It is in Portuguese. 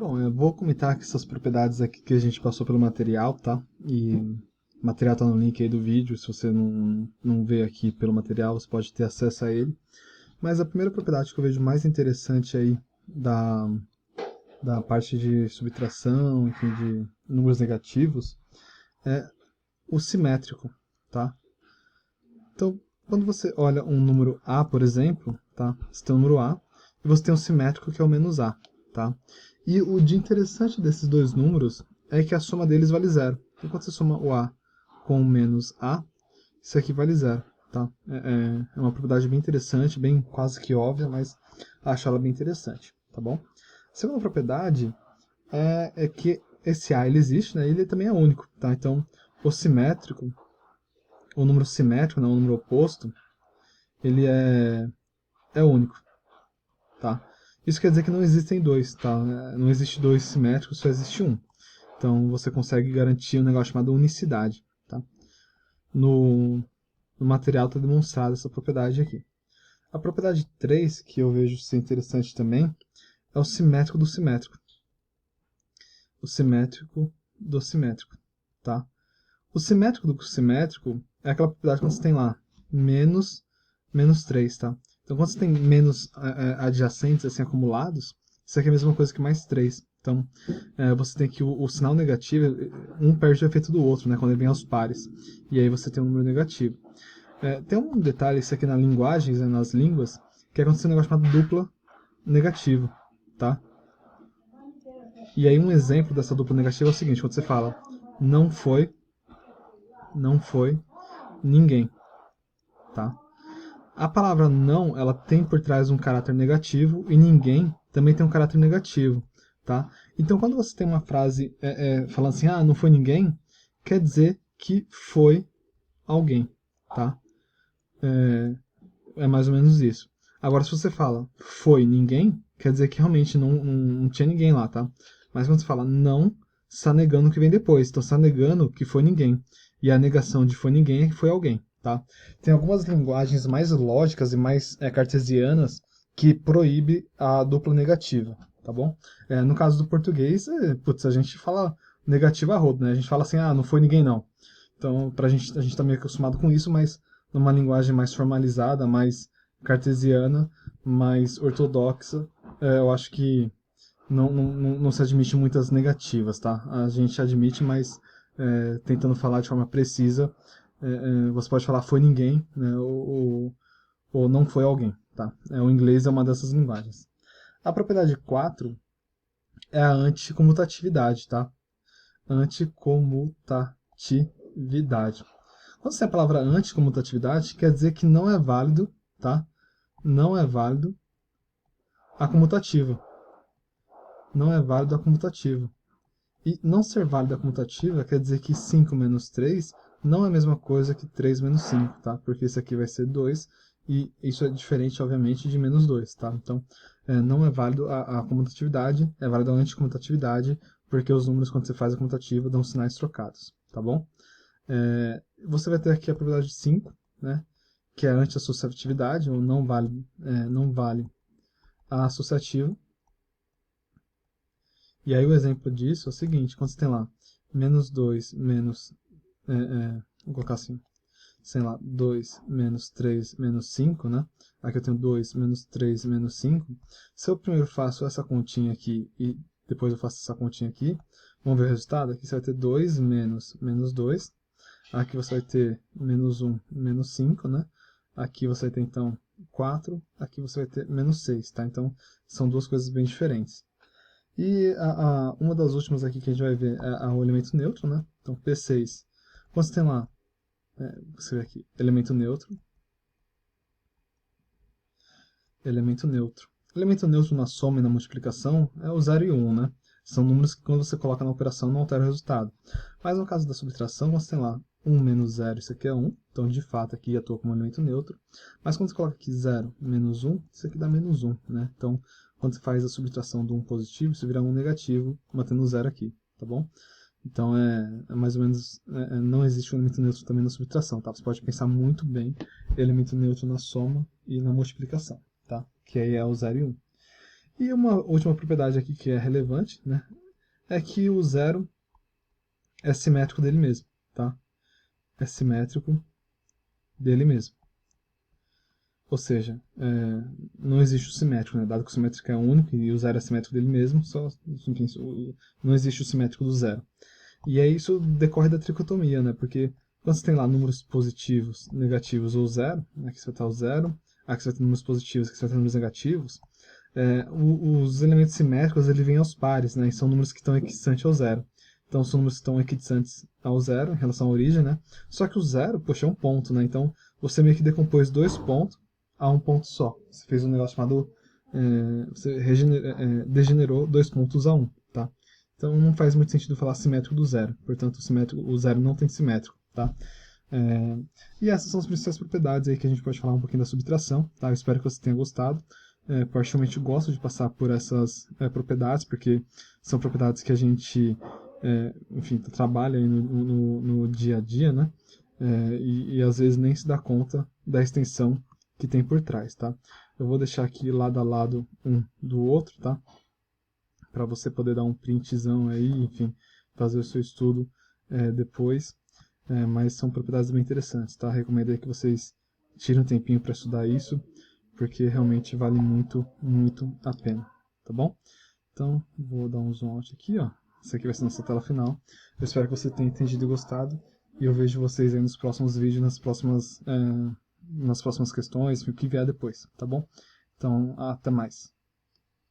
Bom, eu vou comentar que essas propriedades aqui que a gente passou pelo material, tá? E o material tá no link aí do vídeo, se você não vê aqui pelo material, você pode ter acesso a ele. Mas a primeira propriedade que eu vejo mais interessante aí da parte de subtração, enfim, de números negativos, é o simétrico, tá? Então, quando você olha um número A, por exemplo, tá? Você tem o número A e você tem um simétrico que é o menos A, tá? E o de interessante desses dois números é que a soma deles vale zero. Então, quando você soma o A com o menos A, isso aqui vale zero, tá? É uma propriedade bem interessante, bem quase que óbvia, mas acho ela bem interessante, tá bom? A segunda propriedade é que esse A ele existe, né? Ele também é único, tá? Então, o simétrico, o número simétrico, não, o número oposto, ele é único, tá? Isso quer dizer que não existem dois, tá? Não existe dois simétricos, só existe um. Então você consegue garantir um negócio chamado unicidade, tá? No material está demonstrada essa propriedade aqui. A propriedade 3, que eu vejo ser interessante também, é o simétrico do simétrico. O simétrico do simétrico, tá? O simétrico do simétrico é aquela propriedade que você tem lá, menos 3, tá? Então, quando você tem menos adjacentes, assim, acumulados, isso aqui é a mesma coisa que mais 3. Então, você tem que o sinal negativo, um perde o efeito do outro, né? Quando ele vem aos pares. E aí você tem um número negativo. Tem um detalhe, isso aqui na linguagem, né, nas línguas, que acontece um negócio chamado dupla negativo, tá? E aí um exemplo dessa dupla negativa é o seguinte, quando você fala não foi ninguém, tá? A palavra não, ela tem por trás um caráter negativo e ninguém também tem um caráter negativo, tá? Então, quando você tem uma frase falando assim, ah, não foi ninguém, quer dizer que foi alguém, tá? É mais ou menos isso. Agora, se você fala foi ninguém, quer dizer que realmente não tinha ninguém lá, tá? Mas quando você fala não, você está negando o que vem depois. Então, você está negando que foi ninguém. E a negação de foi ninguém é que foi alguém, tá? Tem algumas linguagens mais lógicas e mais cartesianas que proíbe a dupla negativa, tá bom? No caso do português, putz, a gente fala negativa a rodo, né? A gente fala assim, ah, não foi ninguém não. Então, a gente tá meio acostumado com isso, mas numa linguagem mais formalizada, mais cartesiana, mais ortodoxa, eu acho que não se admite muitas negativas, tá? A gente admite, mas tentando falar de forma precisa, você pode falar foi ninguém, né? Ou não foi alguém, tá? O inglês é uma dessas linguagens. A propriedade 4 é a anticomutatividade, tá? Anticomutatividade. Quando você tem a palavra anticomutatividade, quer dizer que não é válido, tá? Não é válido a comutativa. Não é válido a comutativa. E não ser válido a comutativa quer dizer que 5 menos 3 não é a mesma coisa que 3 menos 5, tá? Porque isso aqui vai ser 2 e isso é diferente, obviamente, de menos 2, tá? Então, não é válido a comutatividade, é válido a anticomutatividade, porque os números, quando você faz a comutativa, dão sinais trocados, tá bom? Você vai ter aqui a propriedade 5, né? Que é a anti-associatividade, ou não vale a associativa. E aí o exemplo disso é o seguinte, quando você tem lá menos 2 menos, vou colocar assim, sei lá, 2 menos 3 menos 5, né? Aqui eu tenho 2 menos 3 menos 5. Se eu primeiro faço essa continha aqui e depois eu faço essa continha aqui, vamos ver o resultado? Aqui você vai ter 2 menos 2. Aqui você vai ter menos 1, menos 5, né? Aqui você vai ter, então, 4. Aqui você vai ter menos 6, tá? Então, são duas coisas bem diferentes. E uma das últimas aqui que a gente vai ver é o elemento neutro, né? Então, P6. Quando você tem lá, você vê aqui, elemento neutro. Elemento neutro. Elemento neutro na soma e na multiplicação é o 0 e 1, né? São números que quando você coloca na operação não altera o resultado. Mas no caso da subtração, você tem lá 1 menos 0, isso aqui é 1. Então, de fato, aqui atua como elemento neutro. Mas quando você coloca aqui 0 menos 1, isso aqui dá menos 1, né? Então, quando você faz a subtração do 1 positivo, isso vira 1 negativo, mantendo o 0 aqui, tá bom? Então, mais ou menos, não existe um elemento neutro também na subtração, tá? Você pode pensar muito bem elemento neutro na soma e na multiplicação, tá? Que aí é o 0 e 1. E uma última propriedade aqui que é relevante, né, é que o zero é simétrico dele mesmo, tá? É simétrico dele mesmo. Ou seja, não existe o simétrico, né? Dado que o simétrico é único e o zero é simétrico dele mesmo, enfim, não existe o simétrico do zero. E aí isso decorre da tricotomia, né? Porque quando você tem lá números positivos, negativos ou zero, aqui você vai ter o zero, aqui você vai ter números positivos, aqui você vai ter números negativos, os elementos simétricos ele vêm aos pares, né? E são números que estão equidistantes ao zero. Então são números que estão equidistantes ao zero em relação à origem, né? Só que o zero, poxa, é um ponto, né? Então você meio que decompôs dois pontos a um ponto só. Você fez um negócio chamado... você degenerou dois pontos a um, tá? Então não faz muito sentido falar simétrico do zero. Portanto, o zero não tem simétrico, tá? E essas são as principais propriedades aí que a gente pode falar um pouquinho da subtração, tá? Eu espero que você tenha gostado. Particularmente gosto de passar por essas propriedades, porque são propriedades que a gente, enfim, trabalha aí no dia a dia, né? E às vezes nem se dá conta da extensão que tem por trás, tá? Eu vou deixar aqui lado a lado um do outro, tá? Para você poder dar um printzão aí, enfim, fazer o seu estudo depois. Mas são propriedades bem interessantes, tá? Recomendo aí que vocês tirem um tempinho para estudar isso, porque realmente vale muito, muito a pena, tá bom? Então, vou dar um zoom out aqui, ó. Essa aqui vai ser a nossa tela final. Eu espero que você tenha entendido e gostado, e eu vejo vocês aí nos próximos vídeos, nas próximas questões, o que vier depois, tá bom? Então, até mais.